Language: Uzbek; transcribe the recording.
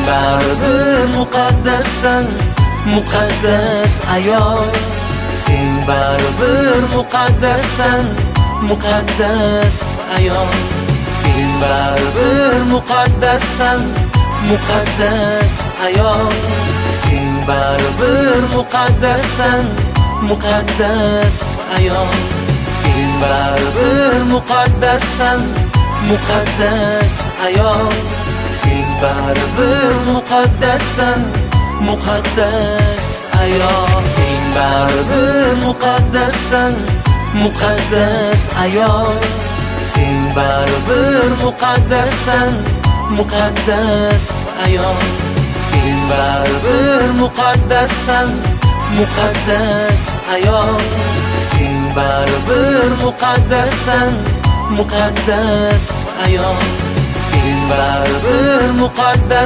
baribir muqaddassan, muqaddas ayol. Sen baribir muqaddassan, muqaddas ayol. Sen baribir muqaddassan, muqaddas ayol. Sen baribir muqaddassan, muqaddas ayol. Sen baribir muqaddassan, muqaddas ayol. Sen baribir muqaddassan, muqaddas ayol. Sen baribir muqaddassan, muqaddas ayol. Sen baribir muqaddassan, muqaddas ayol. Sen baribir muqaddassan, muqaddas ayol. Sen baribir muqaddassan, muqaddas ayol. Sen baribir muqaddassan,